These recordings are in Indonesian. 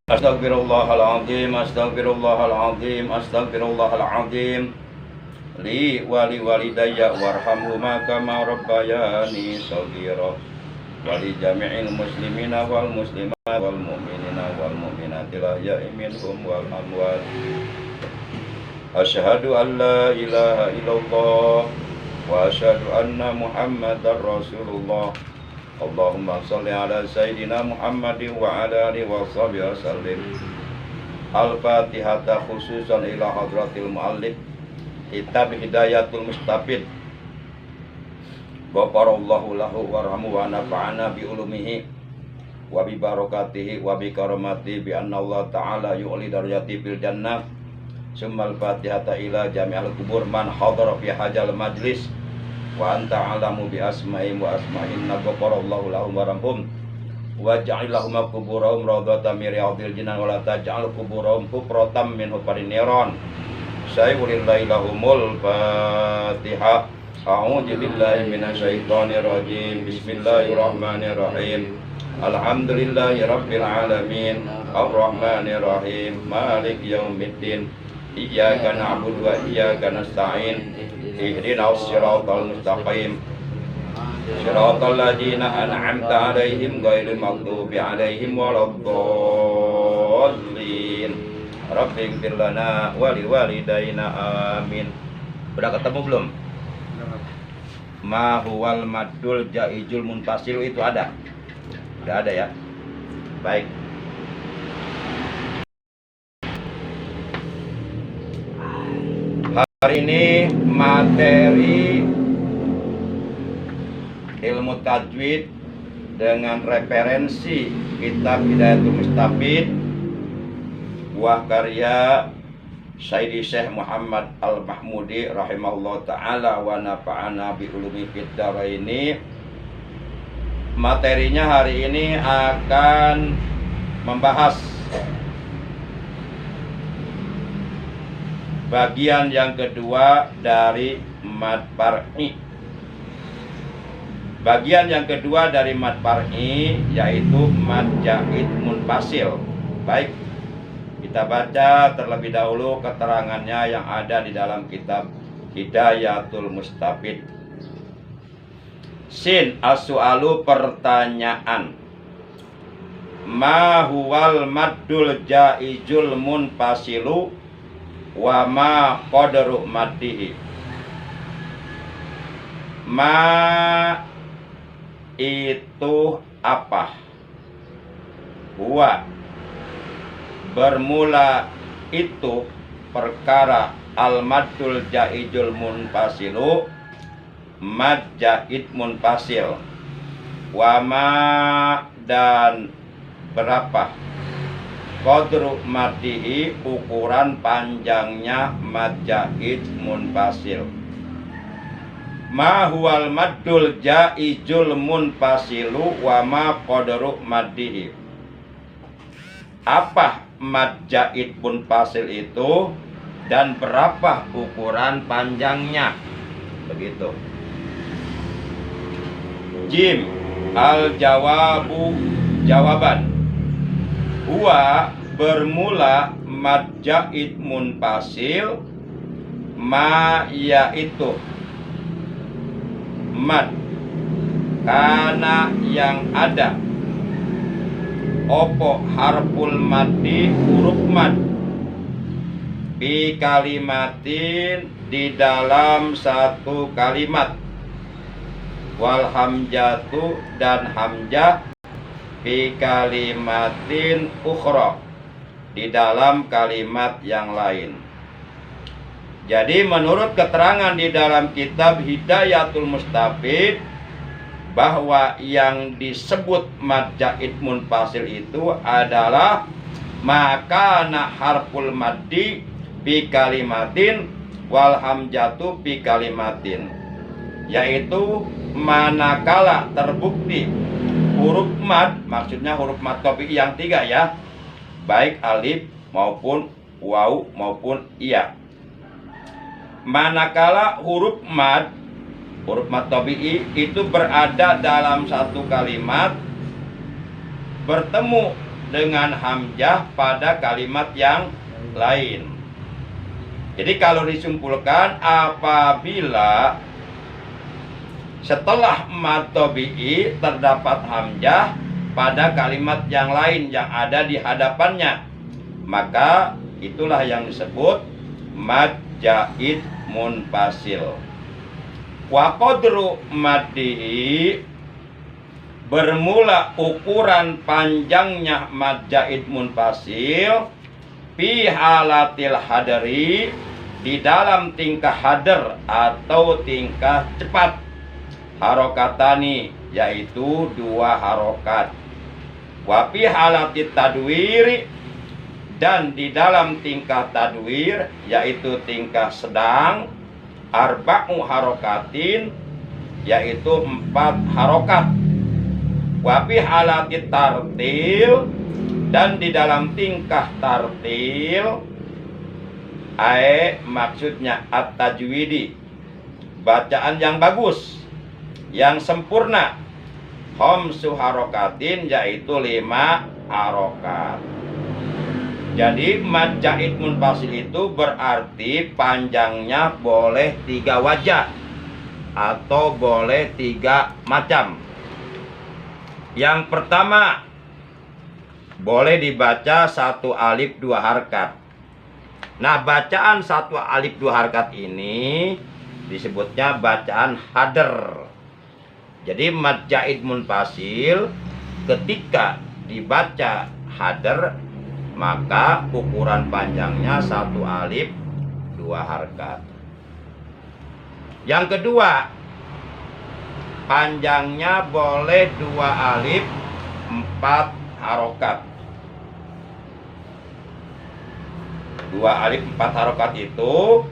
Astaghfirullahaladzim, astaghfirullahaladzim, astaghfirullahaladzim. Li wali walidayya warhamhuma kama rabbayani shaghira. Wali jami'il muslimina wal muslimat wal mu'minina wal mu'minati lahya'i minhum wal amwat. Asyhadu an la ilaha illallah wa asyhadu anna Muhammadar Rasulullah. Allahumma salli ala Sayyidina Muhammadin wa ala alihi wa sahbihi wasallim. Al-Fatihata khususan ila hadratil muallif Kitab Hidayatul Mustafid. Ghafarallahu lahu warhamu wa nafa'ana bi ulumihi wa bi barakatihi wa bi karamatihi bi anna Allah ta'ala yu'li darajati fil jannah. Summal Fatihata ila jami'al kubur man hadara fi hajal majlis wa anta alamu bi asma'im wa asma'inna ghafarallahu lahum warhamhum wa ja'ilahum kuburahum rawdatan min riyadil jinan wa la taj'al kuburahum hufratan min hufarin niran. Sayyulillahi lahumul Fatihah. A'udzu billahi minasyaitonir rajim. Bismillahirrahmanirrahim. Alhamdulillahi rabbil alamin. Arrahmanir rahim. Maliki yaumiddin. Iyyaka na'budu wa iyyaka nasta'in. Ihdinas siratal mustaqim. Siratal ladzina an'amta 'alaihim ghairil maghdubi 'alaihim waladdallin. Rabbighfir lana wa liwalidayna amin. Udah ketemu belum? Ma huwal maddul jaizul munfasil itu ada? Udah ada ya? Baik. Hari ini materi ilmu tajwid dengan referensi kitab Hidayatul Mustafid buah karya Sayyidi Syekh Muhammad Al-Mahmudi rahimahullah ta'ala wa nafa'ana bi ulumi fid dharaini. Materinya hari ini akan membahas bagian yang kedua dari mad far'i. Bagian yang kedua dari mad far'i yaitu mad jaid munfasil. Baik, kita baca terlebih dahulu keterangannya yang ada di dalam kitab Hidayatul Mustafid. Sin as-su'alu pertanyaan. Ma huwal maddul jaizul munfasilu wa ma qadru maddihi. Ma itu apa? Huwa bermula itu perkara al-maddul jaizul munfasilu mad jaid munfasil. Wa ma dan berapa qadru maddihi ukuran panjangnya mad jaid munfasil. Ma huwal maddul jaizul munfasilu wa ma qadru maddihi. Apa mad jaid munfasil itu dan berapa ukuran panjangnya? Begitu. Jim al jawabu jawaban. Huwa bermula mad jaid munfasil ma yaitu mad kana yang ada opo harful maddi huruf mad bi kalimatin di dalam satu kalimat wal hamjatu dan hamjah bi kalimatin ukhra di dalam kalimat yang lain. Jadi menurut keterangan di dalam kitab Hidayatul Mustafid bahwa yang disebut mad jaid munfasil itu adalah makana harful maddi bi kalimatin wal hamjatu bi kalimatin, yaitu manakala terbukti huruf mad, maksudnya huruf mad tabi'i yang tiga ya, baik alif maupun waw maupun iya. Manakala huruf mad tabi'i itu berada dalam satu kalimat bertemu dengan hamzah pada kalimat yang lain. Jadi kalau disimpulkan, apabila setelah mad tabi'i terdapat hamzah pada kalimat yang lain yang ada di hadapannya, maka itulah yang disebut mad jaid munfasil. Wa qadru maddihi, bermula ukuran panjangnya mad jaid munfasil, fi halatil hadari, di dalam tingkah hadar atau tingkah cepat, harokatani, yaitu 2 harokat. Wa fi halatit tadwir, dan di dalam tingkah tadwir, yaitu tingkah sedang, arba'u harokatin, yaitu 4 harokat. Wa fi halatit tartil, dan di dalam tingkah tartil, maksudnya at-tajwidi, bacaan yang bagus, yang sempurna, khamsu harokatin, yaitu 5 harokat. Jadi mad jaid munfasil itu berarti panjangnya boleh 3 wajah atau boleh 3 macam. Yang pertama, boleh dibaca 1 alif 2 harkat. Nah, bacaan 1 alif 2 harkat ini disebutnya bacaan hadar. Jadi mad jaid munfasil ketika dibaca hadar, maka ukuran panjangnya 1 alif 2 harkat. Yang kedua, panjangnya boleh 2 alif 4 harokat. 2 alif 4 harokat itu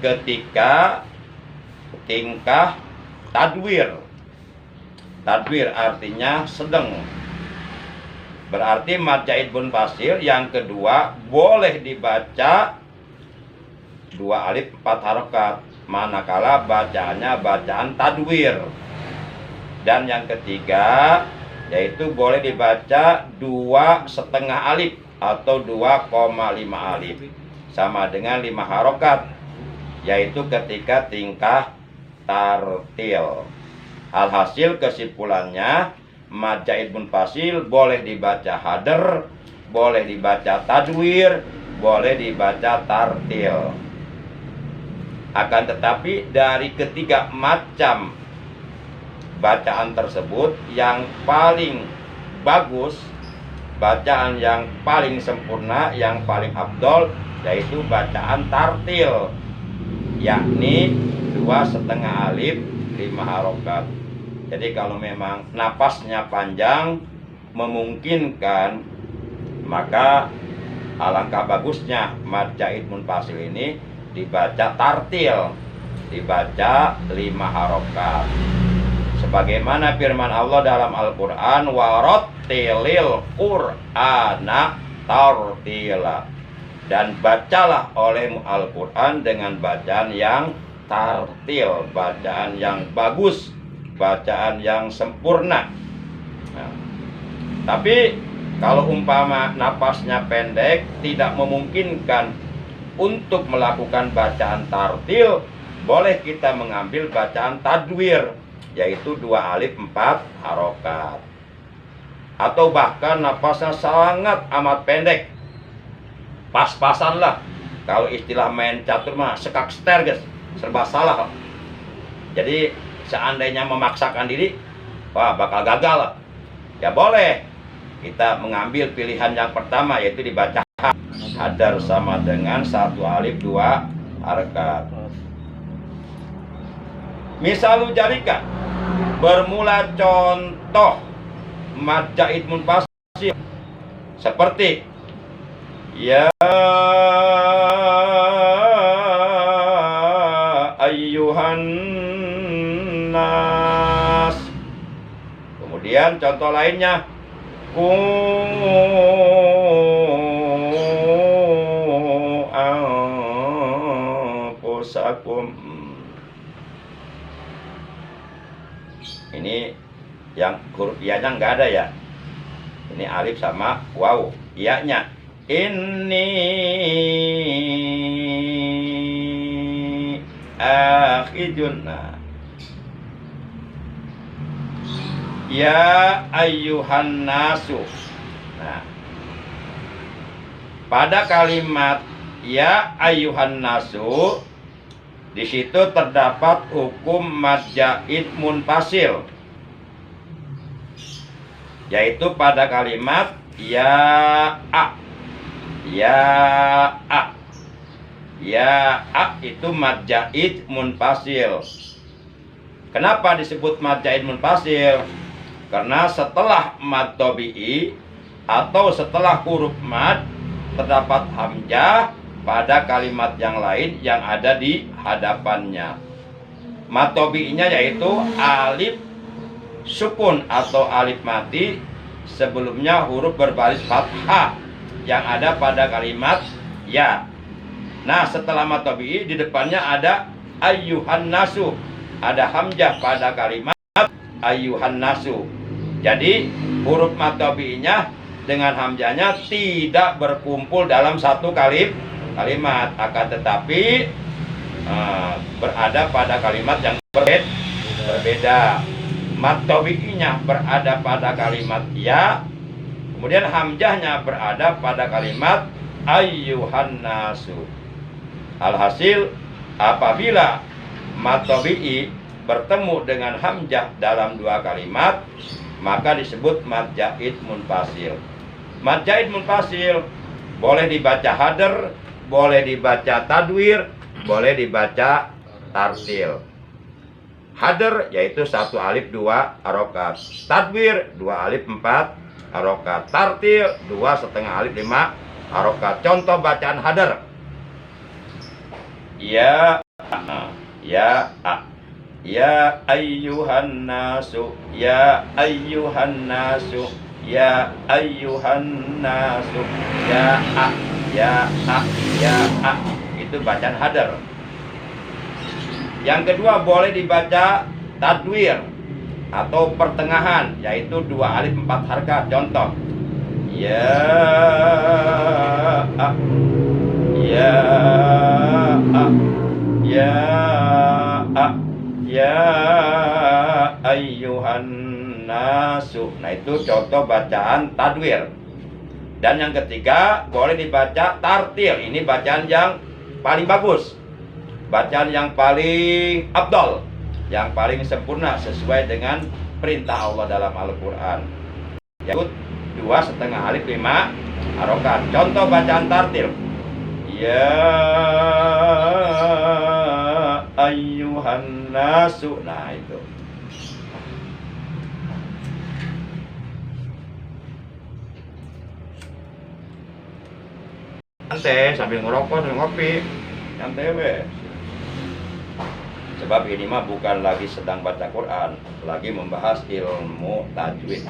ketika tingkah tadwir. Tadwir artinya sedang. Berarti mad jaid munfasil yang kedua boleh dibaca 2 alif 4 harokat, manakala bacaannya bacaan tadwir. Dan yang ketiga, yaitu boleh dibaca 2,5 alif atau 2,5 alif, sama dengan 5 harokat, yaitu ketika tingkah tartil. Alhasil kesimpulannya, mad jaid munfasil boleh dibaca hadar, boleh dibaca tadwir, boleh dibaca tartil. Akan tetapi dari ketiga macam bacaan tersebut, yang paling bagus, bacaan yang paling sempurna, yang paling afdol, yaitu bacaan tartil, yakni 2,5 alif 5 harokat. Jadi kalau memang napasnya panjang memungkinkan, maka alangkah bagusnya mad jaid munfasil ini dibaca tartil, dibaca 5 harokat. Sebagaimana firman Allah dalam Al-Quran, warattilil qur'ana tartila, dan bacalah olehmu Al-Quran dengan bacaan yang tartil, bacaan yang bagus, bacaan yang sempurna. Nah, tapi kalau umpama napasnya pendek, tidak memungkinkan untuk melakukan bacaan tartil, boleh kita mengambil bacaan tadwir, yaitu 2 alif 4 harokat. Atau bahkan napasnya sangat amat pendek, pas-pasan lah. Kalau istilah main catur mah sekak ster guys, serba salah. Jadi seandainya memaksakan diri, wah bakal gagal lah. Ya boleh kita mengambil pilihan yang pertama, yaitu dibaca hadar, sama dengan 1 alif 2 harokat. Misalu jalika, bermula contoh mad jaid munfasil seperti ya ayyuhan nas. Kemudian contoh lainnya, ku anfusakum. Ini yang huruf ianya nggak ada ya. Ini alif sama waw. Ya-nya inni akhidun. Nah, ya ayyuhan nasu. Nah, pada kalimat ya ayyuhan nasu di situ terdapat hukum mad jaid munfasil, yaitu pada kalimat ya a. Ya a. Ya a itu mad jaid munfasil. Kenapa disebut mad jaid munfasil? Karena setelah mad tabi'i atau setelah huruf mad terdapat hamzah pada kalimat yang lain yang ada di hadapannya. Mad tabi'inya yaitu alif sukun atau alif mati sebelumnya huruf berbaris fathah yang ada pada kalimat ya. Nah, setelah mad tabi'i di depannya ada ayyuhan nasu, ada hamzah pada kalimat ayyuhan nasu. Jadi huruf mad tabi'inya dengan hamzahnya tidak berkumpul dalam satu kalimat, akan tetapi berada pada kalimat yang berbeda. Mad tabi'inya berada pada kalimat ya, kemudian hamzahnya berada pada kalimat ayyuhan nasu. Alhasil apabila mad tabi'i bertemu dengan hamzah dalam dua kalimat, maka disebut mad jaid munfasil. Mad jaid munfasil boleh dibaca hadr, boleh dibaca tadwir, boleh dibaca tartil. Hadr yaitu 1 alif 2 harokat, tadwir 2 alif 4 harokat, tartil 2,5 alif 5 harokat. Contoh bacaan hadr: ya ya ya ayyuhan nasu, ya ayyuhan nasu, ya ayyuhan nasu, ya ya ya. Itu bacaan hadr. Yang kedua boleh dibaca tadwir atau pertengahan, yaitu 2 alif 4 harakat. Contoh: ya ya ya ya ayyuhan nasu. Nah, itu contoh bacaan tadwir. Dan yang ketiga boleh dibaca tartil. Ini bacaan yang paling bagus, bacaan yang paling afdal, yang paling sempurna sesuai dengan perintah Allah dalam Al-Quran, yaitu 2,5 alif 5 harokat. Contoh bacaan tartil: ya ayyuhan nasu. Nah, itu. Santai sambil ngerokok sambil ngopi, santai weh. Sebab ini mah bukan lagi sedang baca Quran, lagi membahas ilmu tajwid.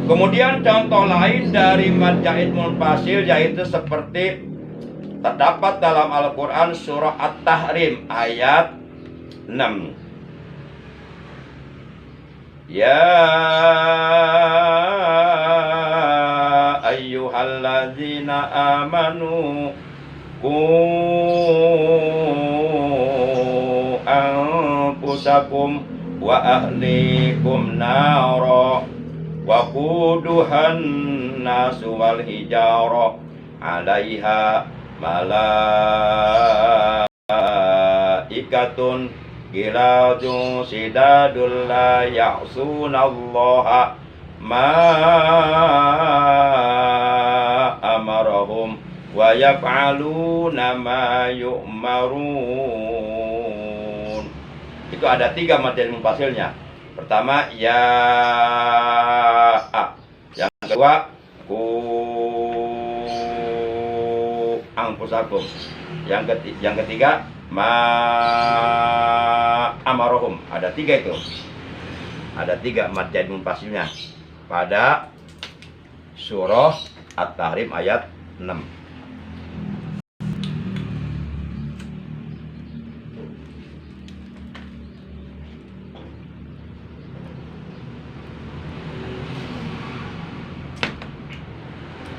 Kemudian contoh lain dari mad jaid munfasil yaitu seperti terdapat dalam Al-Quran surah At-Tahrim ayat 6. Ya ayyuhalladzina amanu qu anfusakum wa ahlikum nara wa quduhan nasu wal hijara 'alaiha malaikatun giladun sidadul la ya'sunallaha ma amarahum wa yaf'aluna ma yu'marun. Itu ada 3 mad jaid munfasilnya. Pertama ya a. Yang kedua ku anfusakum. Yang ketiga ma amarohum. Ada 3 itu. Ada 3 mad jaid munfasilnya pada surah At-Tahrim ayat 6.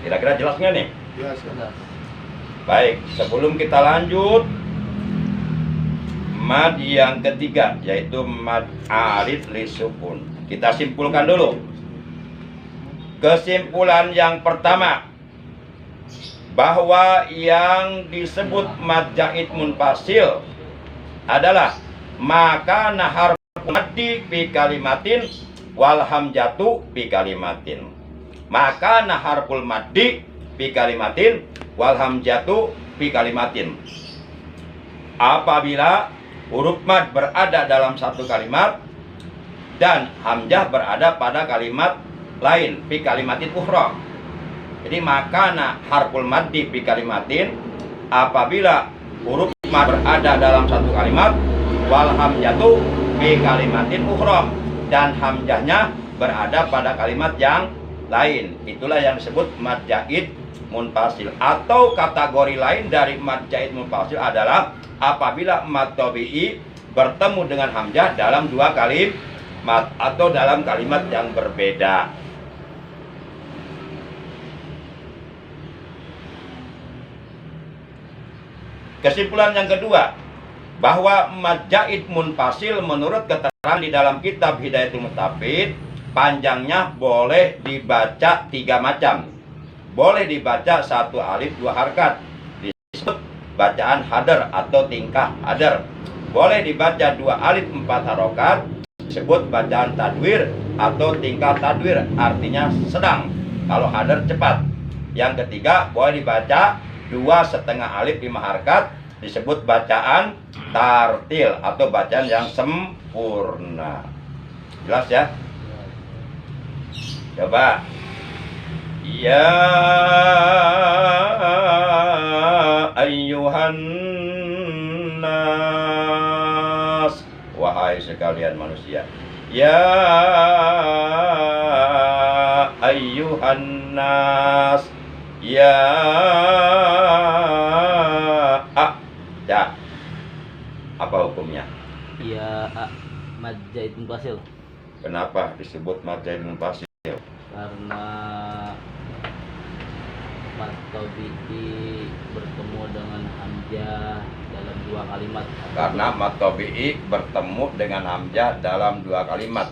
Kira-kira jelas nggak nih? Jelas. Baik, sebelum kita lanjut, mad yang ketiga yaitu mad arid li sukun. Kita simpulkan dulu. Kesimpulan yang pertama, bahwa yang disebut mad jaid munfasil adalah maka nahar maddi fi kalimatin wal hamjatu fi kalimatin. Maka naharful maddi fi kalimatin wal hamjatu fi kalimatin. Apabila huruf mad berada dalam satu kalimat dan hamzah berada pada kalimat lain fi kalimatin ukhra. Jadi maka harful maddi fi kalimatin apabila huruf mad berada dalam satu kalimat wal hamzatu fi kalimatin ukhra dan hamzahnya berada pada kalimat yang lain. Itulah yang disebut mad jaid munfasil. Atau kategori lain dari mad jaid munfasil adalah apabila mad tabi'i bertemu dengan hamzah dalam dua kalimat atau dalam kalimat yang berbeda. Kesimpulan yang kedua, bahwa mad jaid munfasil menurut keterangan di dalam kitab Hidayatul Mustafid, panjangnya boleh dibaca tiga macam. Boleh dibaca satu alif dua harkat, disebut bacaan hadar atau tingkah hadar. Boleh dibaca dua alif empat harokat, disebut bacaan tadwir atau tingkah tadwir, artinya sedang. Kalau hadar cepat. Yang ketiga, boleh dibaca dua setengah alif lima harkat, disebut bacaan tartil atau bacaan yang sempurna. Jelas ya? Coba. Ya ayyuhan nas, wahai sekalian manusia. Ya ayyuhan nas. Ya apa hukumnya? Ya mad jaid munfasil. Kenapa disebut mad jaid munfasil? Karena mad tabi'i bertemu dengan hamzah dalam dua kalimat. Karena mad tabi'i bertemu dengan hamzah dalam dua kalimat.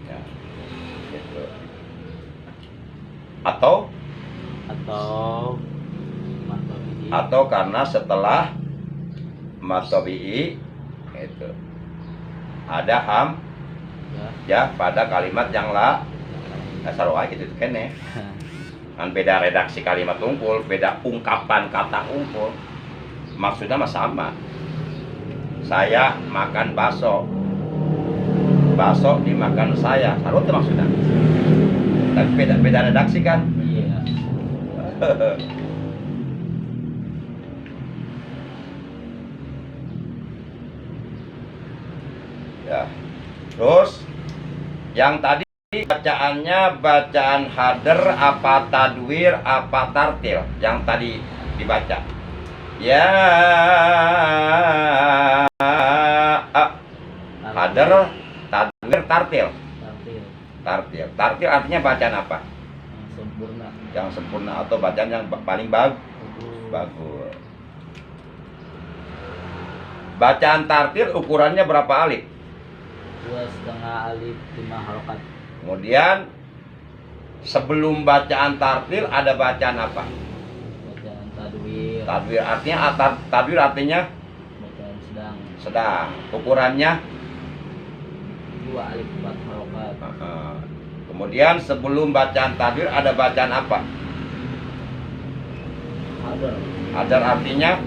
Ya. Gitu. Atau mad tabi'i. Atau karena setelah mad tabi'i itu ada ya pada kalimat yang sarwa gitu kene. Kan beda redaksi kalimat unggul, beda ungkapan kata unggul. Maksudnya mah sama. Saya makan bakso. Bakso dimakan saya. Sarwa itu maksudnya. Tapi beda redaksi kan? Iya. Ya. Terus yang tadi bacaannya bacaan hadar apa tadwir apa tartil yang tadi dibaca. Ya hadar tadwir tartil. Tartil artinya bacaan apa? Sempurna. Yang sempurna atau bacaan yang paling bagus. Bacaan tartil ukurannya berapa alif? 2,5 alif 5 harokat. Kemudian sebelum bacaan tartil ada bacaan apa? Bacaan tadwir. Tadwir artinya Bacaan sedang. Ukurannya 2 alif 4 harokat. Kemudian sebelum bacaan tadwir ada bacaan apa? Hadar. Hadar artinya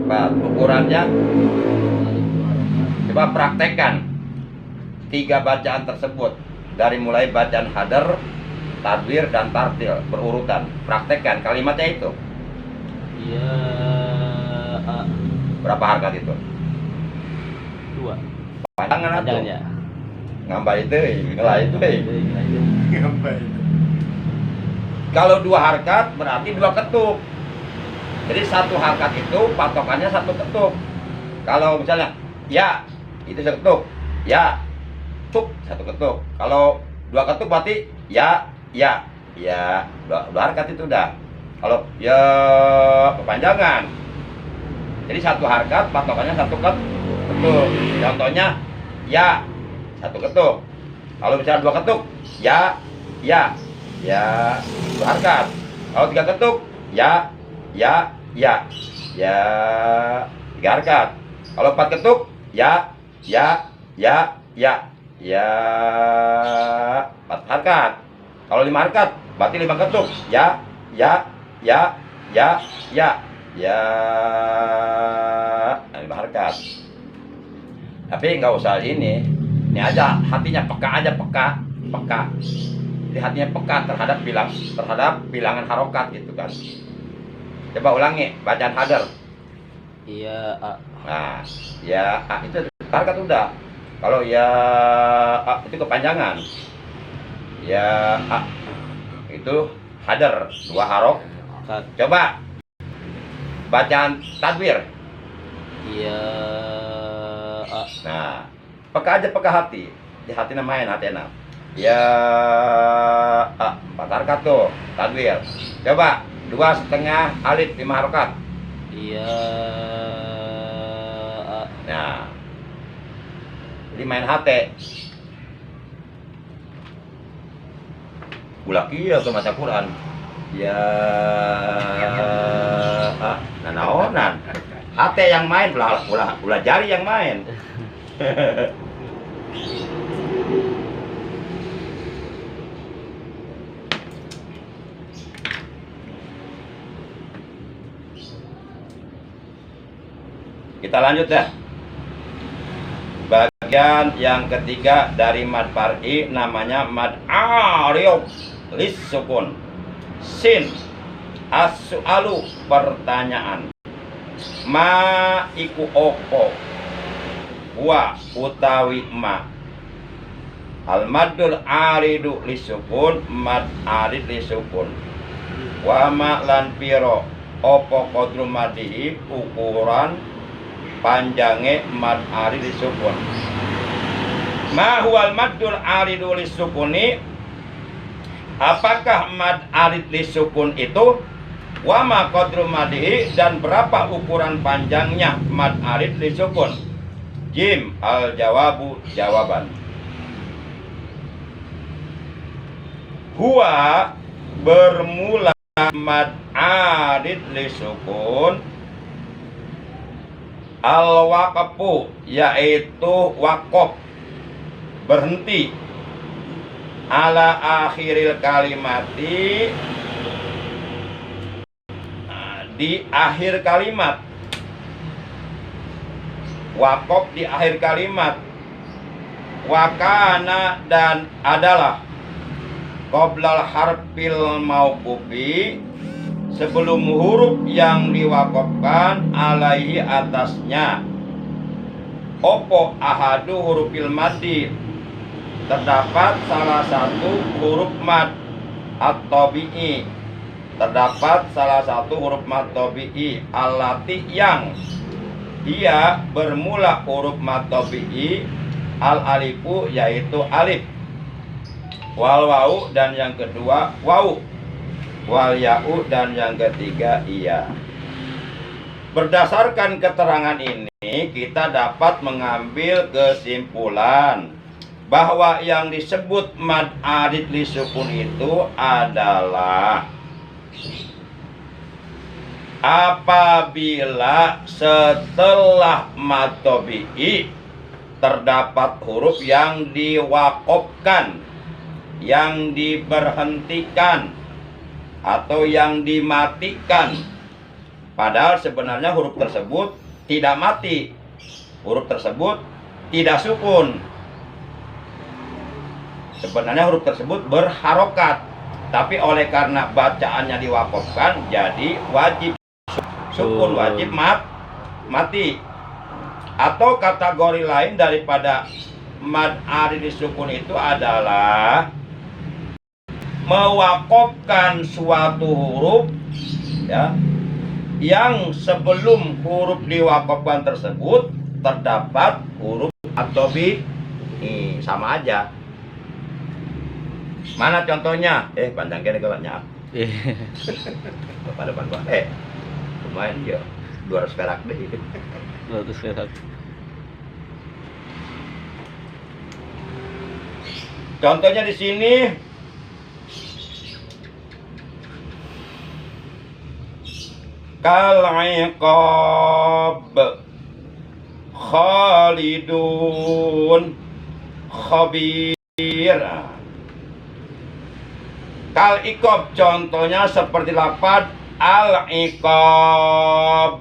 Cepat. Ukurannya 2 alif 2 harokat. coba praktekkan tiga bacaan tersebut dari mulai bacaan hadar, tadwir dan tartil berurutan. Praktekkan kalimatnya itu. Ya Berapa harkat itu? 2. Panjangan atau Panjangnya. ngambah itu, ngelah itu. Ngambah itu. Kalau 2 harkat berarti 2 ketuk. Jadi 1 harkat itu patokannya 1 ketuk. Kalau misalnya ya itu 1 ketuk, ya cuk 1 ketuk. Kalau 2 ketuk berarti ya ya dua harkat itu udah. Kalau ya kepanjangan, jadi satu harkat patokannya satu ketuk. Contohnya ya satu ketuk. Kalau misalnya dua ketuk, ya dua harkat. Kalau tiga ketuk, ya tiga harkat. Kalau empat ketuk, ya empat harkat. Kalau lima harkat, berarti lima ketuk, ya lima harkat. Tapi nggak usah ini aja hatinya peka aja, peka. Jadi hatinya peka terhadap bilangan harokat gitu kan. Coba ulangi bacaan hadar. Ya A. Nah, ya A itu harkat udah. Kalau ya A itu kepanjangan. Ya A itu hadar, dua harokat. Coba bacaan tadbir. Ya A. Nah, peka hati. Di hati main hati enak. Ya empat harkat tuh tadbir. Coba 2,5 alif 5 harokat. Ya A. Nah, jadi main hati. Ulah kieu ke maca Quran. Ya nah naonan. Hati yang main, ulah jari yang main. Kita lanjut ya. Bagian yang ketiga dari mad far'i namanya mad arid lis sukun. Sin as-su'alu pertanyaan. Ma iku opo. Wa utawi ma. Al maddul aridu lis sukun, mad arid lis sukun. Wa ma lan piro opo qadru madihi ukuran panjange mad arid lisukun. Ma huwal maddul aridu lisukuni, apakah mad arid lisukun itu? Wa ma qadru madihi, dan berapa ukuran panjangnya mad arid lisukun? Jim al jawabu, jawaban. Huwa bermula mad arid lisukun al-waqfu, yaitu wakaf, berhenti, ala akhiril kalimati, di akhir kalimat. Wakaf di akhir kalimat. Wakana, dan adalah, qoblal harfil mauqufi, sebelum huruf yang diwakafkan alaihi atasnya. Opo ahadu hurufil maddi, terdapat salah satu huruf mad at-tabi'i, terdapat salah satu huruf mad tabi'i, allati yang dia bermula huruf mad tabi'i, al alifu yaitu alif, wal wau dan yang kedua wau, wal ya'u dan yang ketiga iya. Berdasarkan keterangan ini kita dapat mengambil kesimpulan bahwa yang disebut mad arid lisukun itu adalah apabila setelah mad tabi'i terdapat huruf yang diwakafkan, yang diberhentikan, atau yang dimatikan, padahal sebenarnya huruf tersebut tidak mati, huruf tersebut tidak sukun, sebenarnya huruf tersebut berharokat, tapi oleh karena bacaannya diwakafkan jadi wajib sukun, wajib mati. Atau kategori lain daripada mad arid sukun itu adalah mewakafkan suatu huruf ya, yang sebelum huruf diwakafkan tersebut terdapat huruf at-tabi'i, sama aja. Mana contohnya? Panjang kene kalau nyak. Pada depan Pak. Lumayan ya. 200 perak deh. 200 perak. Contohnya di sini kal-iqab khalidun khabir. Kal-iqab contohnya seperti lafaz al-iqab.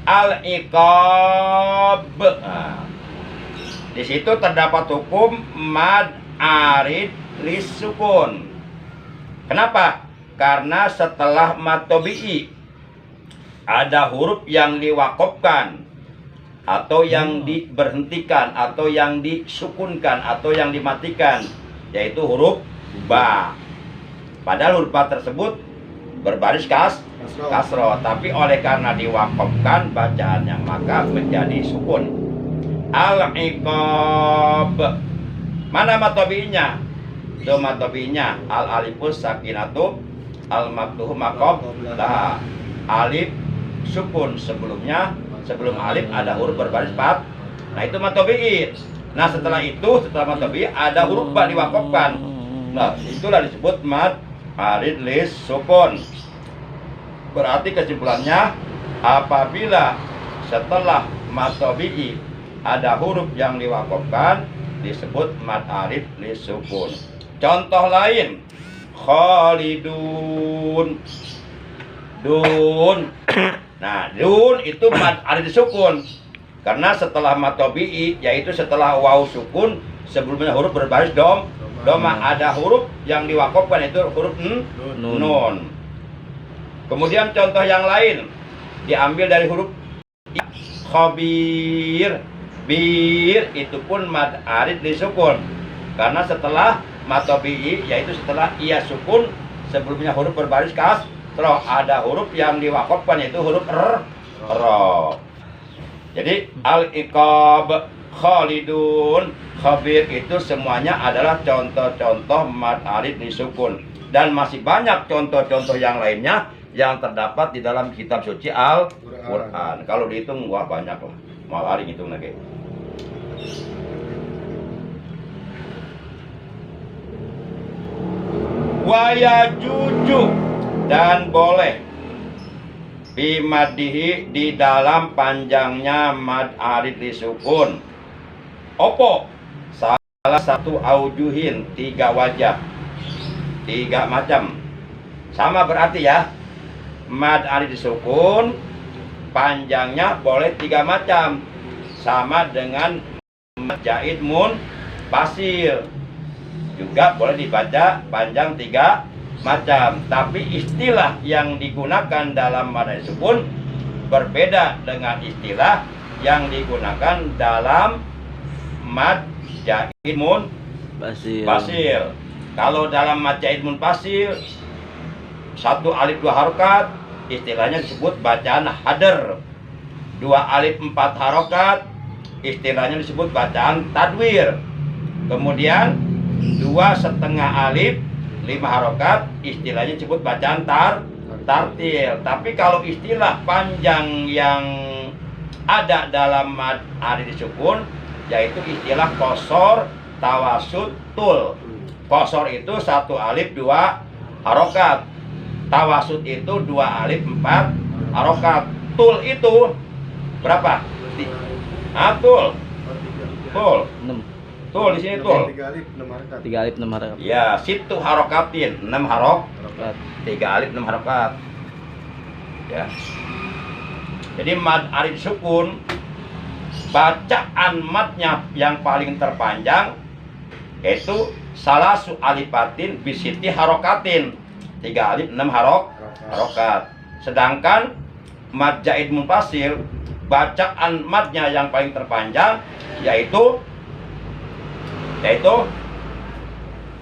Al-iqab. Di situ terdapat hukum mad arid lis sukun. Kenapa? Karena setelah mad tabi'i ada huruf yang diwakofkan atau yang diberhentikan atau yang disukunkan atau yang dimatikan, yaitu huruf ba. Padahal huruf ba tersebut berbaris kasroh, tapi oleh karena diwakofkan bacaannya maka menjadi sukun. Al-iqab. Mana matobinya? Itu matobinya al-alifus sakinatu al-maftuhu maqab lah. Alif sukun sebelumnya, sebelum alif ada huruf berbaris pat. Nah itu matobi. Nah setelah matobi ada huruf ba diwakofkan. Nah itulah disebut mad arid lis sukun. Berarti kesimpulannya apabila setelah matobi ada huruf yang diwakofkan disebut mad arid lis sukun. Contoh lain, khalidun, dun. Nah, dun itu mad arid sukun karena setelah mad tabi'i, yaitu setelah waw sukun sebelumnya huruf berbaris doma, ada huruf yang diwakofkan itu huruf nun. Kemudian contoh yang lain diambil dari huruf khabir. Bir itu pun mad arid disukun karena setelah mad tabi'i, yaitu setelah ia sukun sebelumnya huruf berbaris kasroh ada huruf yang diwakofkan yaitu huruf ro. Jadi al-iqab, khalidun, khabir itu semuanya adalah contoh-contoh mad arid disukun, dan masih banyak contoh-contoh yang lainnya yang terdapat di dalam kitab suci Al-Quran. Kalau dihitung wah banyak lah, malah ngitung lagi. Waya juju, dan boleh bimadihi di dalam panjangnya mad arid disukun. Opo salah satu aujuhin, 3 wajah, 3 macam. Sama berarti ya, mad arid disukun panjangnya boleh 3 macam, sama dengan mad jaid mun fasil juga boleh dibaca panjang 3 macam. Tapi istilah yang digunakan dalam mad arid sukun berbeda dengan istilah yang digunakan dalam mad jaid mun fasil. Kalau dalam mad jaid mun fasil 1 alif 2 harokat istilahnya disebut bacaan hadar. 2 alif 4 harokat istilahnya disebut bacaan tadwir. Kemudian 2,5 alif 5 harokat istilahnya disebut bacaan tartil. Tapi kalau istilah panjang yang ada dalam mad arid disukun yaitu istilah qosor, tawasud, tul. Qosor itu 1 alif 2 harokat, tawasud itu 2 alif 4 harokat, tul itu berapa? Tul 6. Tul di sini tul 3 alif 6 harokat. 3 alif 6 harokat. ya, situ harokatin 6 harokat, 3 alif 6 harokat ya. Jadi mad arid sukun bacaan madnya yang paling terpanjang yaitu salasu alifatin bisiti harokatin, 3 alif 6 harokat. Sedangkan mad jaid munfasil bacaan madnya yang paling terpanjang yaitu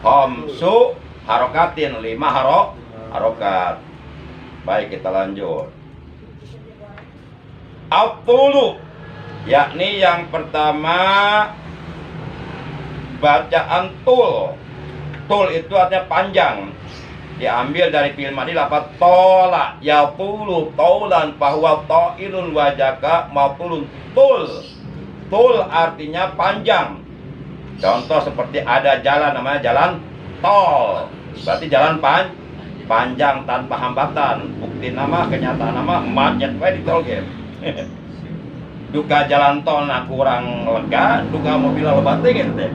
khamsu harokatin, 5 harokat. Baik, kita lanjut. At-tulu, yakni yang pertama bacaan tul Tul itu artinya panjang. Diambil dari fi'il madhi lafaz tola, yatulu taulan bahwa ta'ilun wajaka matulun tul. Tul artinya panjang. Contoh seperti ada jalan namanya jalan tol. Berarti jalan panjang tanpa hambatan. Bukti nama, kenyataan nama, macet wae di tol game. Duka jalan tol nah kurang lega, duka mobil loba teh gitu teh.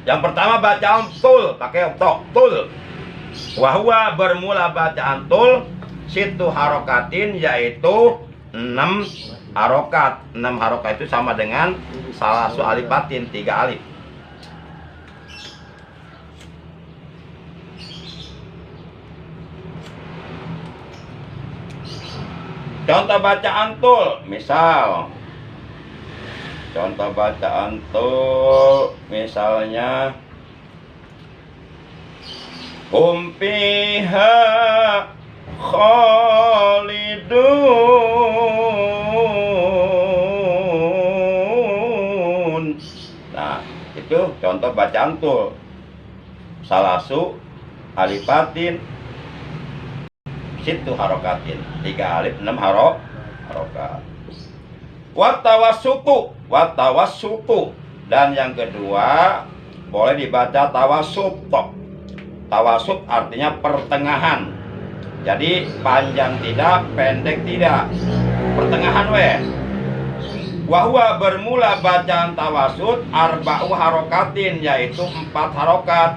Yang pertama bacaan tul, pakai tul. Wahwa bermula bacaan tul situ harokatin, yaitu 6 harokat. 6 harokat itu sama dengan salasu alifatin, 3 alif. Contoh bacaan tul, misal contoh bacaan tul misalnya hum fiha khalidun. Nah, itu contoh bacaan tul. Salasu alifatin situ harokatin, 3 alif 6 harokat. Watawasutu, dan yang kedua boleh dibaca tawasut. Tawasut artinya pertengahan. Jadi panjang tidak, pendek tidak, pertengahan weh. Wahwa bermula bacaan tawasut arba'u harokatin, yaitu 4 harokat.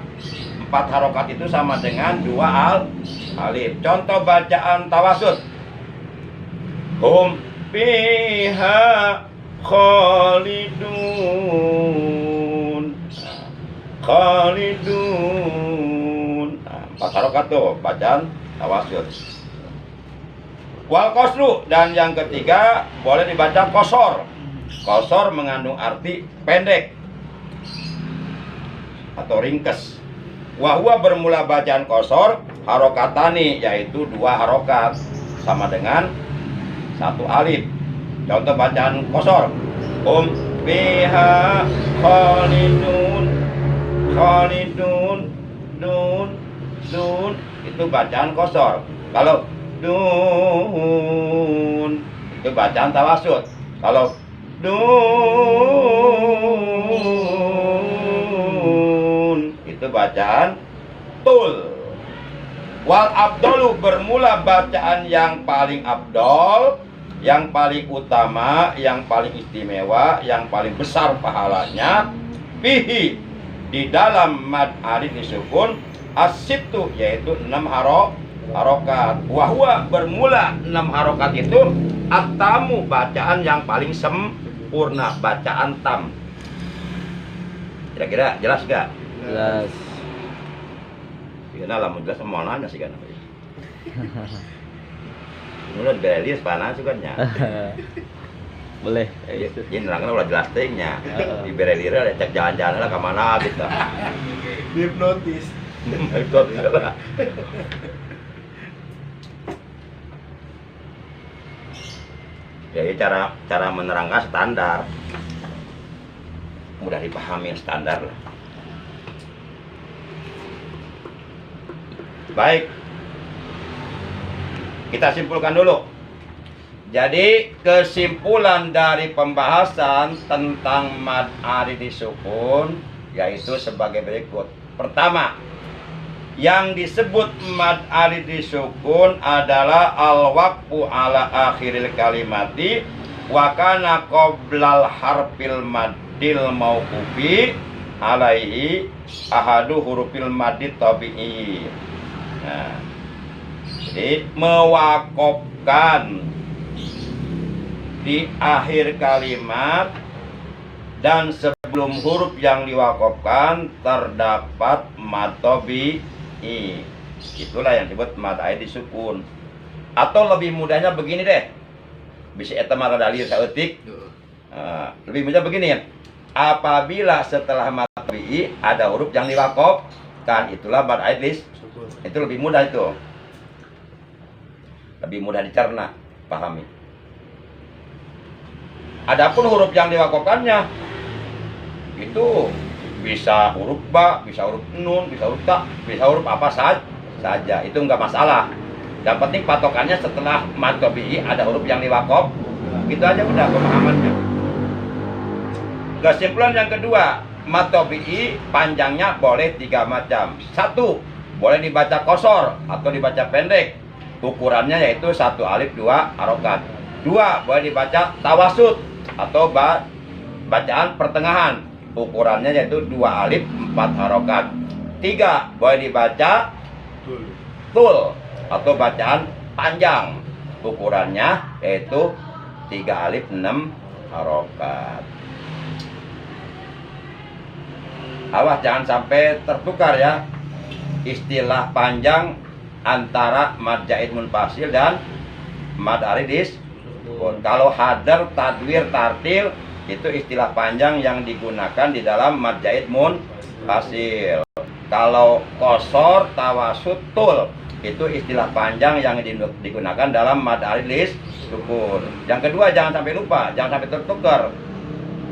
4 harokat itu sama dengan 2 alif. Contoh bacaan tawasut. Hum fiha khalidun. Khalidun. Nah, 4 harokat tuh bacaan tawasut. Wal qasru, dan yang ketiga boleh dibaca qasor. Qasor mengandung arti pendek atau ringkes. Wahwa bermula bacaan qasor harokatani, yaitu 2 harokat sama dengan 1 alif. Contoh bacaan qasor. Fiha khalidun. Khalidun. Dun. Itu bacaan qasor. Kalau dun itu bacaan tawasut. Kalau dun itu bacaan tul. Wal abdolu, bermula bacaan yang paling abdol, yang paling utama, yang paling istimewa, yang paling besar pahalanya, fihi, di dalam mad alif disukun, as-sittu, yaitu 6 harokat. Wahwa bermula 6 harokat itu at-tamu, bacaan yang paling sempurna, bacaan tam. Kira-kira jelas gak? Jelas. Karena lamun jelas mau nanya sih kan. Menurut berelis panas juga nya. Boleh. Ini nerangkan udah jelas tehnya. Di berelis ada cek jalan-jalan lah kemana gitu. Hipnotis. Hipnotis lah. Jadi cara menerangkan standar, mudah dipahami standar lah. Baik, kita simpulkan dulu. Jadi kesimpulan dari pembahasan tentang mad alif disukun yaitu sebagai berikut. Pertama, yang disebut mad alif disukun adalah al-waqfu ala akhiril kalimati wa kana qoblal harfil maddil mauqufi alaihi ahadu hurufil maddi tabi'i. Nah, jadi mewakofkan di akhir kalimat dan sebelum huruf yang diwakofkan terdapat mad tabi'i. Itulah yang disebut mad alif disukun. Atau lebih mudahnya begini deh, bisa eta mah dalil saeutik. Lebih mudah begini ya. Apabila setelah mad tabi'i ada huruf yang diwakofkan, itulah mad alif disukun. Itu lebih mudah itu. Lebih mudah dicerna, pahami. Adapun huruf yang diwakofkannya itu bisa huruf ba, bisa huruf nun, bisa huruf ta, bisa huruf apa saja. Itu enggak masalah. Yang penting patokannya setelah mad tabi'i ada huruf yang diwakof. Itu aja udah pemahamannya. Kesimpulan yang kedua, mad tabi'i panjangnya boleh 3 macam. 1, boleh dibaca qasar atau dibaca pendek. Ukurannya yaitu 1 alif 2 harokat. 2, boleh dibaca tawasud atau bacaan pertengahan. Ukurannya yaitu 2 alif 4 harokat. 3, boleh dibaca tul atau bacaan panjang. Ukurannya yaitu 3 alif 6 harokat. Awas jangan sampai tertukar ya istilah panjang antara mad zaid munfasil dan mad arid sukun. Kalau hadar, tadwir, tartil itu istilah panjang yang digunakan di dalam mad zaid munfasil. Kalau qasar, tawasud, tul itu istilah panjang yang digunakan dalam mad arid sukun. Yang kedua jangan sampai lupa, jangan sampai tertukar.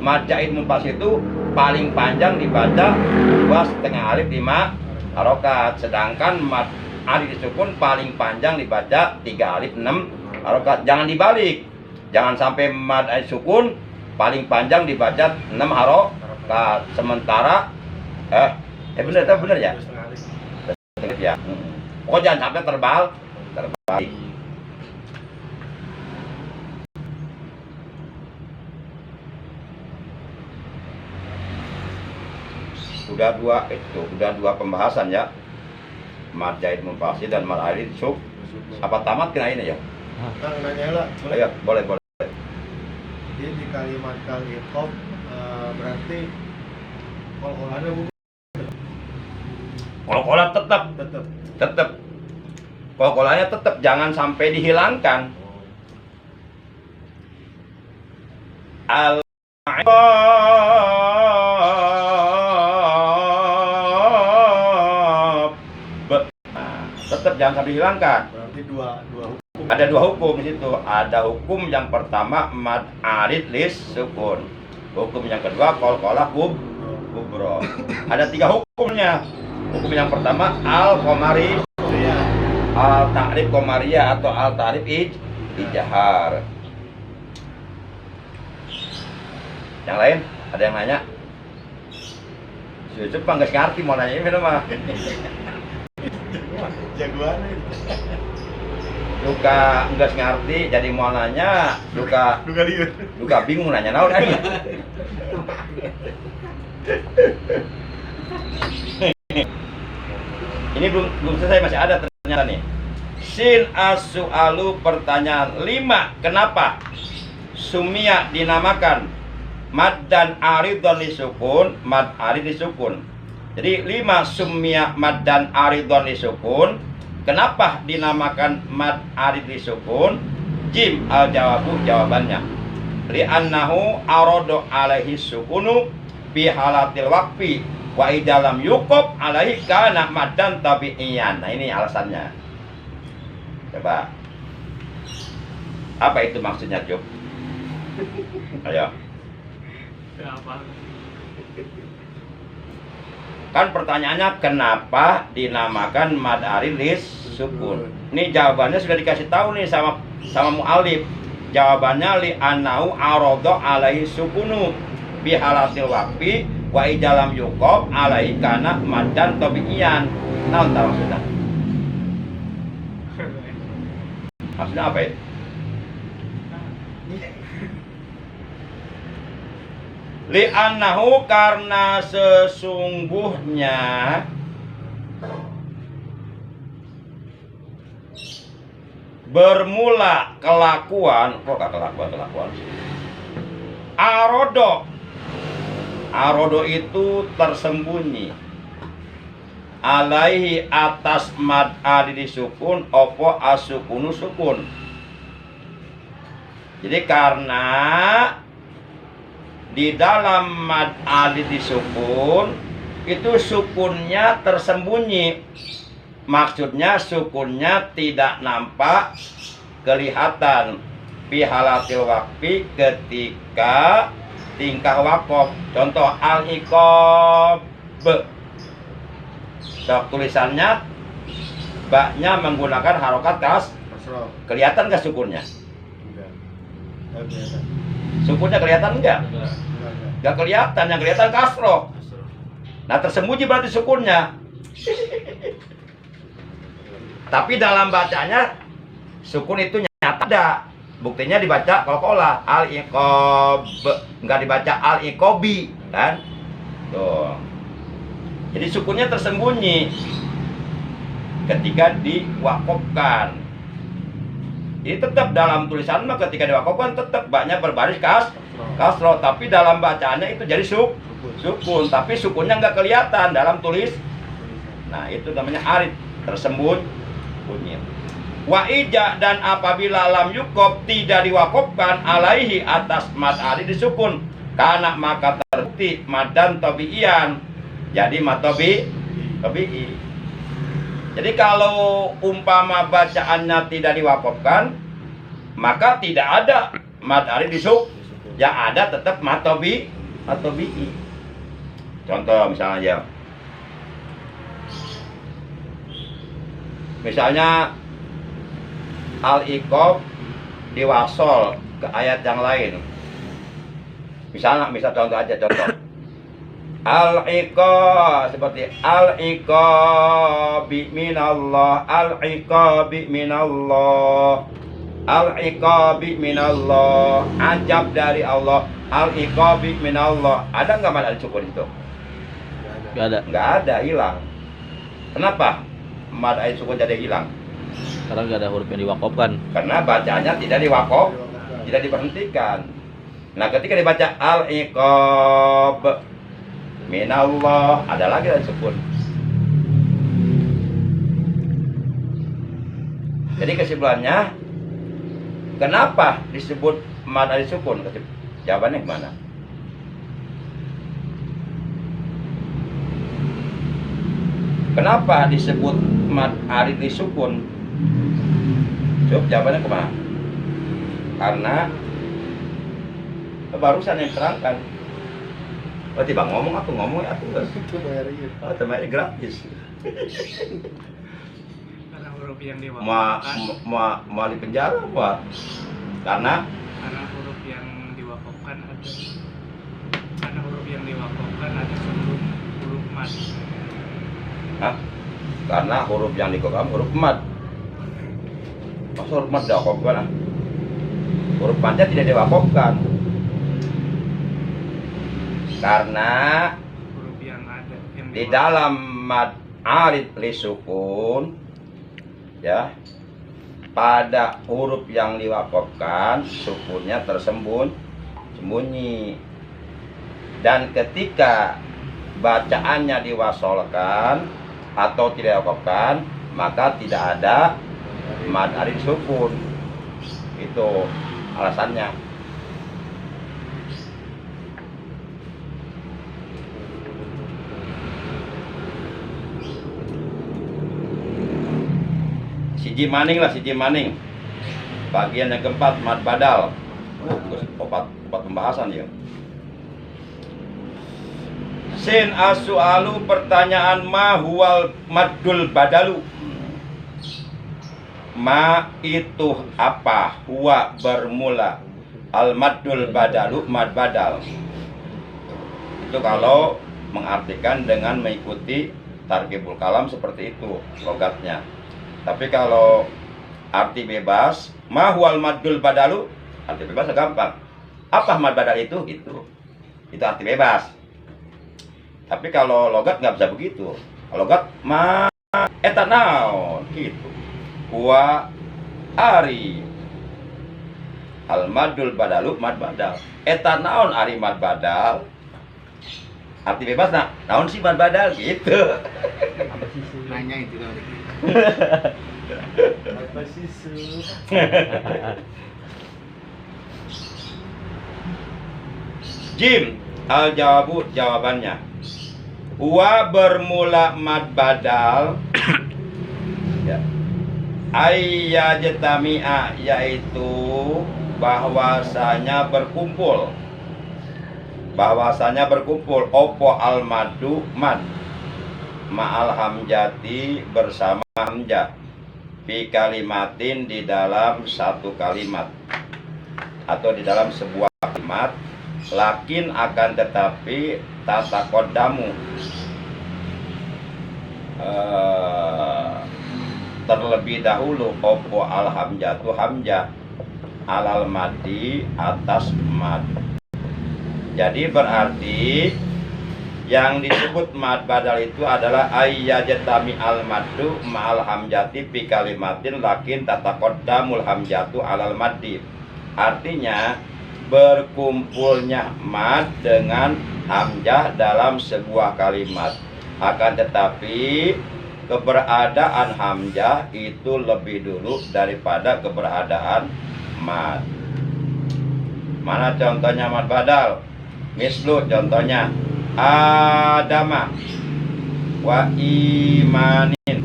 Mad zaid munfasil itu paling panjang dibaca 2,5 alif 5 harokat, sedangkan mad arid sukun paling panjang dibaca 3 alif 6 harokat. Jangan dibalik, jangan sampai mad arid sukun paling panjang dibaca 6 harokat, sementara bener ya, ya. Pokoknya jangan sampai terbalik. Udah dua pembahasan ya, mad zaid munfasil dan mad arid sukun. Apa tamat kena ini ya? Kang nanya lah, boleh? Ayo, boleh. Jadi di kalimat kaliqof berarti kol-kolannya bukan? Kol-kolan tetap. Kol-kolannya tetap, jangan sampai dihilangkan. Tetap jangan sampai dihilangkan. Berarti dua hukum. Ada 2 hukum di situ. Ada hukum yang pertama mad arid sukun. Hukum yang kedua qol-qolah kubro. Ada 3 hukumnya. Hukum yang pertama al-qamari, al-ta'rif qamariyah atau al-ta'rif ijhar. Yang lain ada yang nanya? Yusuf nggak ngerti mau nanya ini mah. Jagoan Duka nggak ngerti jadi mau nanya, duka bingung nanya naon aja. Ini belum selesai, masih ada ternyata nih. Sin as-su'alu, pertanyaan 5. Kenapa sumia dinamakan mad dan aridhon disukun, mad arid disukun? Jadi 5 sumia mad dan aridhon disukun. Kenapa dinamakan mad arid disukun? Jim al-jawabu, jawabannya. Li'annahu arodo alaihi sukunu bi halatil waqfi wa idalam yukob alaihi kana madan tabi'iyan. Nah ini alasannya. Coba. Apa itu maksudnya, Cuk? Ayo. Kan pertanyaannya kenapa dinamakan mad arid sukun? Ini jawabannya sudah dikasih tahu nih sama mu'alif. Jawabannya li anau arodo alaihi sukunu bi halatil waqfi wa idalam yuqab alaihi kana madan tabi'iyan. Nah, entah maksudnya. Maksudnya apa itu? Li annahu, karena sesungguhnya bermula kelakuan, kok gak kelakuan arodo itu tersembunyi alaihi atas mad arid sukun opo asukunu sukun. Jadi karena di dalam mad arid sukun itu sukunnya tersembunyi. Maksudnya sukunnya tidak nampak kelihatan. fi halatil waqfi ketika tingkah wakaf. Contoh al-iqab. So, tulisannya baknya menggunakan harokat Kasroh. kelihatan nggak sukunnya? Enggak. Enggak kelihatan. Sukunnya kelihatan nggak? Enggak. Nggak kelihatan, yang kelihatan kasroh. Nah, tersembunyi berarti sukunnya. Tapi dalam bacanya sukun itu nyata ada. Buktinya dibaca qalqalah al-iqab, nggak dibaca al-iqabi, kan? Tuh. Jadi sukunnya tersembunyi ketika diwakofkan. Jadi tetap dalam tulisan mah ketika diwakofkan tetap baknya berbaris kasroh, tapi dalam bacaannya itu jadi sukun, tapi sukunnya nggak kelihatan dalam tulis. Nah, itu namanya arid, tersembunyi. Wa ija, dan apabila lam yukob tidak diwakofkan alaihi atas mad arid disukun, karena maka terbukti madan tabiian. Jadi mad tabi'i. Jadi kalau umpama bacaannya tidak diwakofkan, maka tidak ada mad arid disuk. Yang ada tetap mad tabi'i. Contoh misalnya al-iqab diwasol ke ayat yang lain. Misal contoh aja contoh. Al-iqab seperti al-iqabi minallah, al-iqabi minallah, al-iqabi minallah, ajab dari Allah, al-iqabi minallah. Ada nggak mad al-sukun itu? Nggak ada. Nggak ada, hilang. Kenapa mad al-sukun jadi hilang? Karena nggak ada huruf yang diwakofkan. Karena bacaannya tidak diwakof, tidak diberhentikan. Nah, ketika dibaca al-iqab minallah, ada lagi dari sukun. Jadi kesimpulannya, kenapa disebut mad al sukun? Jawabannya gimana? Kenapa disebut mad arid sukun? Coba jawabannya kemana? Karena barusan yang terangkan. Oh, tiba ngomong aku enggak. Itu bayarin. Oh, temannya gratis. Karena huruf yang diwakafkan. Mau di penjara apa? Karena Huruf yang diwakafkan ada. Karena huruf yang diwakafkan ada sebelum huruf mad. Hah? Karena huruf yang diwakafkan huruf mad. Masa huruf mad diwakafkan? Huruf madnya tidak diwakafkan. Karena Huruf yang ada yang di dalam mad arid li sukun, ya, pada huruf yang diwakafkan sukunnya tersembunyi, dan ketika bacaannya diwasolkan atau tidak diwakafkan, maka tidak ada mad arid sukun. Itu alasannya. Siji maning. Bagian yang keempat, mad badal. Opat pembahasan ya. Sin as-su'alu, pertanyaan, ma huwal maddul badalu. Ma itu apa? Huwa bermula. Al maddul badalu, mad badal. Itu kalau mengartikan dengan mengikuti tarkibul kalam seperti itu logatnya. Tapi kalau arti bebas, ma huwal maddul badalu, arti bebas gampang. Apa mad badal itu? Itu arti bebas. Tapi kalau logat nggak bisa begitu. Kalau logat ma eta naon gitu. Huwa ari al maddul badalu, mad badal. Eta naon ari mad badal. Arti bebas naon sih mad badal gitu. nanya itu tadi. Apa sih su? Jim, al jawabu, jawabannya. Huwa bermula mad badal. Ya. ayyajtami'a, yaitu bahwasanya berkumpul opo al madu mad ma'al hamjati bersama hamjah fi kalimatin di dalam satu kalimat atau di dalam sebuah kalimat, lakin akan tetapi tatakodamu terlebih dahulu opo al hamjatu hamjah alal madi atas mad. Jadi berarti yang disebut mad badal itu adalah ayyajtami al madu ma'al hamjati fi kalimatin lakin tatakoddamul hamjatu alal madi. Artinya berkumpulnya mad dengan hamjah dalam sebuah kalimat, akan tetapi keberadaan hamjah itu lebih dulu daripada keberadaan mad. Mana contohnya mad badal? Mislu, contohnya Adama wa imanin.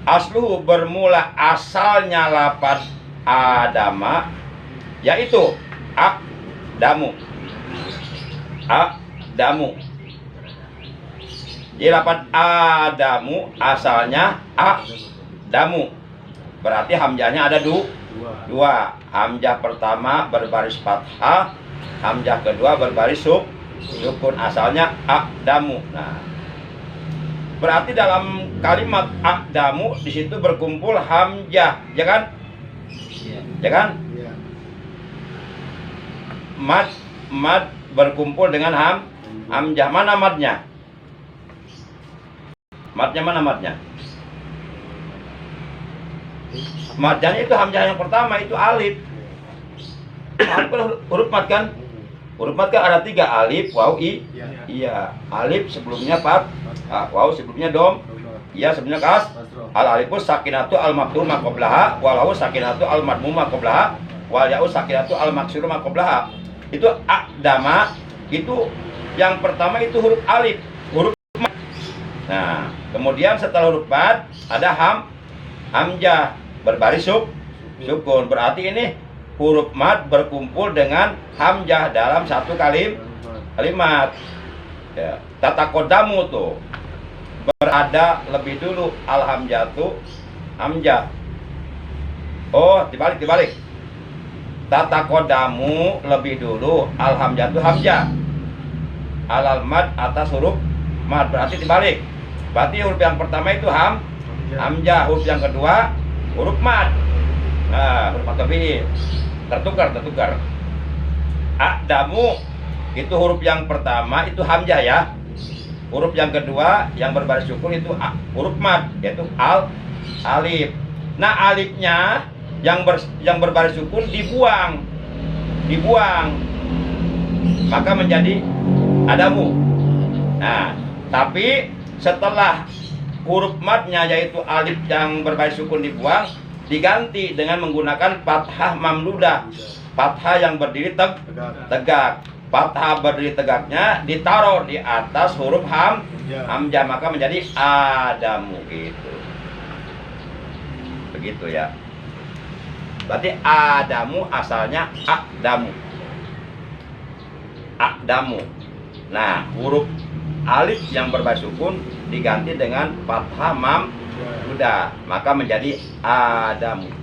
Aslu bermula asalnya lafaz Adama yaitu Adamu. Jadi lafaz Adamu asalnya Adamu. Berarti hamzahnya ada dua. Hamzah pertama berbaris fathah, hamzah kedua berbaris sukun. Asalnya Adamu. Nah, berarti dalam kalimat Adamu di situ berkumpul hamzah, ya kan? Ya kan? Iya. Mad berkumpul dengan hamzah. Mana madnya? Madnya mana madnya? Madnya itu hamzah yang pertama itu alif. Alif kan huruf mad kan? Huruf mad kan ada 3, alif, waw, iya. Alif sebelumnya waw sebelumnya dom, iya sebelumnya kas. Al alifus sakinatu al maftuh ma qablaha, wal wawu sakinatu al madmum ma qablaha, wal ya'u sakinatu al maksur ma qablaha. Itu Adama, itu yang pertama itu huruf alif, huruf mad. Nah, kemudian setelah huruf mad ada hamzah berbaris sukun. Berarti ini huruf mad berkumpul dengan hamzah dalam satu kalimat. Ya, tatakodamu tuh berada lebih dulu al hamzatu hamzah. Oh, dibalik. Tatakodamu lebih dulu al hamzatu hamzah alal mad atas huruf mad. Berarti dibalik. Berarti huruf yang pertama itu hamzah, huruf yang kedua huruf mad. Nah, huruf mad tabi'i tertukar. Adamu itu huruf yang pertama itu hamzah ya. Huruf yang kedua yang berbaris sukun itu huruf mad, yaitu alif. Nah, alifnya yang berbaris sukun dibuang. Maka menjadi Adamu. Nah, tapi setelah huruf madnya yaitu alif yang berbaris sukun dibuang, diganti dengan menggunakan fathah mamdudah. Fathah yang berdiri tegak. Fathah berdiri tegaknya ditaruh di atas huruf hamzah, maka menjadi Adamu gitu. Begitu ya. Berarti Adamu asalnya Adamu. Nah, huruf alif yang berbaris sukun diganti dengan fathah mamdudah, maka menjadi Adamu.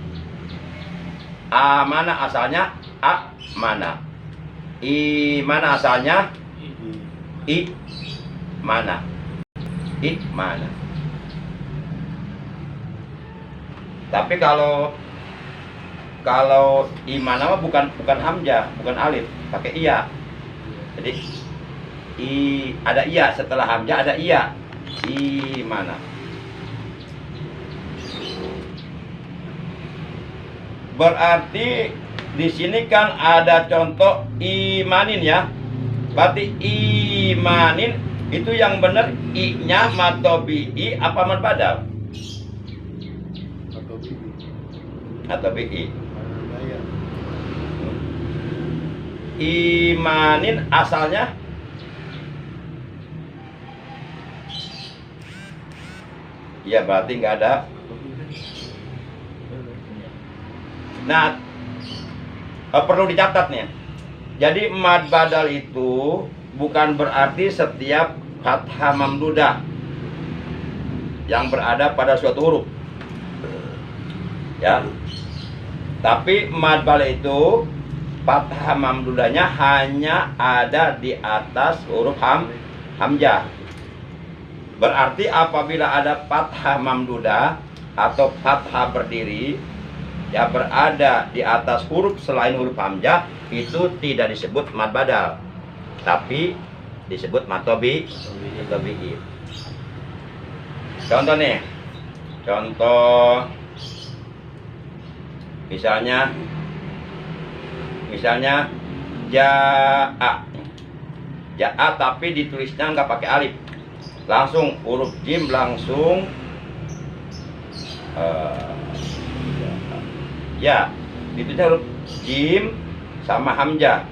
Mana asalnya? Mana? Mana asalnya? Mana? Mana? Tapi kalau imana mah bukan hamzah, bukan alif, pakai iya. Jadi ada iya setelah hamzah, ada iya. Imana. Berarti di sini kan ada contoh imanin ya. Berarti imanin itu yang benar i-nya matobi'i apa mad badal? Atau bi'i. Imanin asalnya ya berarti nggak ada Nah, perlu dicatat nih. Jadi mad badal itu bukan berarti setiap fathah mamdudah yang berada pada suatu huruf. Ya. Tapi mad badal itu fathah mamdudahnya hanya ada di atas huruf hamzah. Berarti apabila ada fathah mamdudah atau fathah berdiri ya berada di atas huruf selain huruf hamzah, itu tidak disebut mad badal, tapi disebut mad tabi'i. Contoh nih, contoh misalnya ja'a tapi ditulisnya nggak pakai alif, langsung huruf jim langsung ya ditulisnya huruf jim sama hamzah,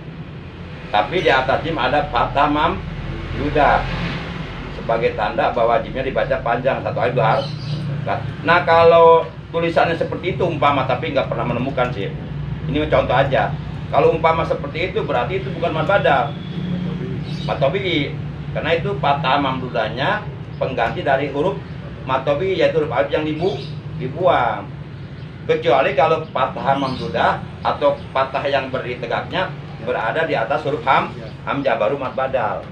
tapi di atas jim ada fathah mamdudah sebagai tanda bahwa jimnya dibaca panjang, satu alif dua harf. Nah kalau tulisannya seperti itu umpama, tapi nggak pernah menemukan sih, ini contoh aja. Kalau umpama seperti itu berarti itu bukan mad badal, mad tabi'i, karena itu fathah mamdudahnya pengganti dari huruf mad tabi'i, yaitu huruf alif yang dibuang. Kecuali kalau fathah mamdudah atau fathah yang berdiri tegaknya berada di atas huruf hamzah, baru mad badal.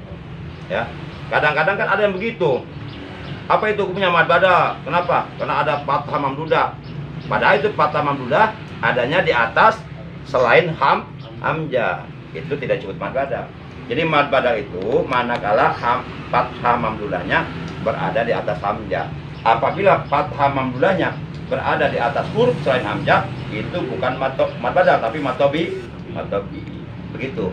Ya, kadang-kadang kan ada yang begitu. Apa itu hukumnya mad badal? Kenapa? Karena ada fathah mamdudah. Padahal itu fathah mamdudah adanya di atas selain hamzah. Itu tidak disebut mad badal. Jadi mad badal itu manakala fathah mamdudahnya berada di atas hamzah. Apabila fathah mamdudahnya berada di atas huruf selain hamzah, itu bukan mad badal tapi mad tabi'i. Begitu.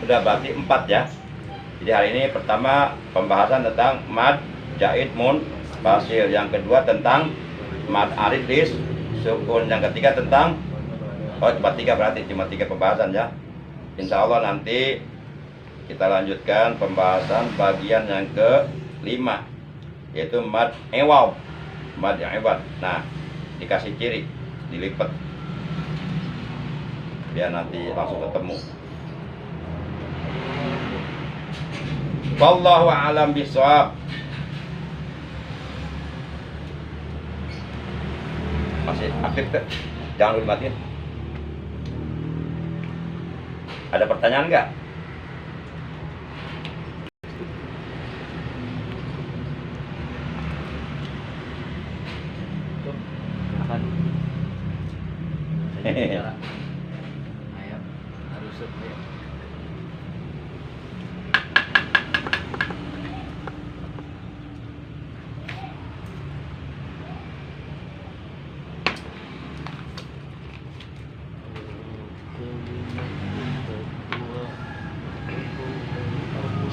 Sudah berarti 4 ya. Jadi hari ini pertama pembahasan tentang mad jaid munfasil, yang kedua tentang mad arid lis sukun, yang ketiga tentang cuma 3 berarti cuma 3 pembahasan ya. Insya Allah nanti kita lanjutkan pembahasan bagian yang ke-5, yaitu mad ewaw, mad yang hebat. Nah, dikasih ciri, dilipat biar nanti langsung ketemu. Wallahu a'lam bishawab. Masih aktif ke? Jangan lupa matiin. Ada pertanyaan nggak? Silakan. Ayo, harus ayo.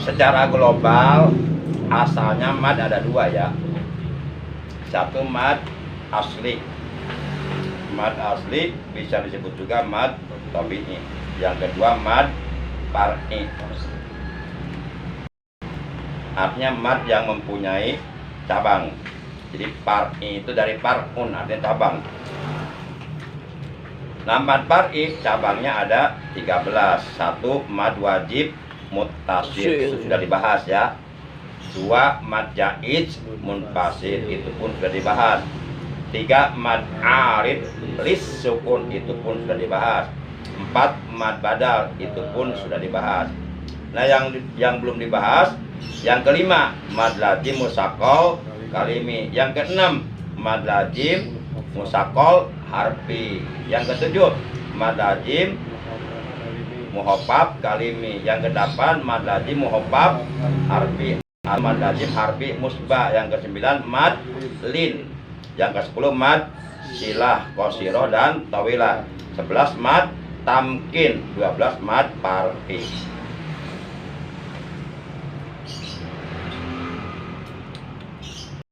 Secara global asalnya mad ada 2 ya. Satu mad asli. Mad asli bisa disebut juga mad tabi'i. Yang kedua mad far'i. Artinya mad yang mempunyai cabang. Jadi far'i itu dari far'un, artinya cabang. Nah, mad far'i cabangnya ada 13. 1 mad wajib muttasil, sudah dibahas ya. 2 mad jaid munfasil, itu pun sudah dibahas. 3 mad arid lis sukun, itu pun sudah dibahas. 4 mad badal, itu pun sudah dibahas. Nah, yang belum dibahas yang kelima mad lazim musaqqal kalimi. Yang keenam mad lazim musaqqal harfi. Yang ketujuh mad lazim muhobbab kalimi. Yang ke-8 mad lazim muhobbab harfi. Mad lazim harfi musbah. Yang ke-9 mad lin. Yang ke-10 mad silah qasirah dan tawilah. 11 mad tamkin. 12 mad far'i.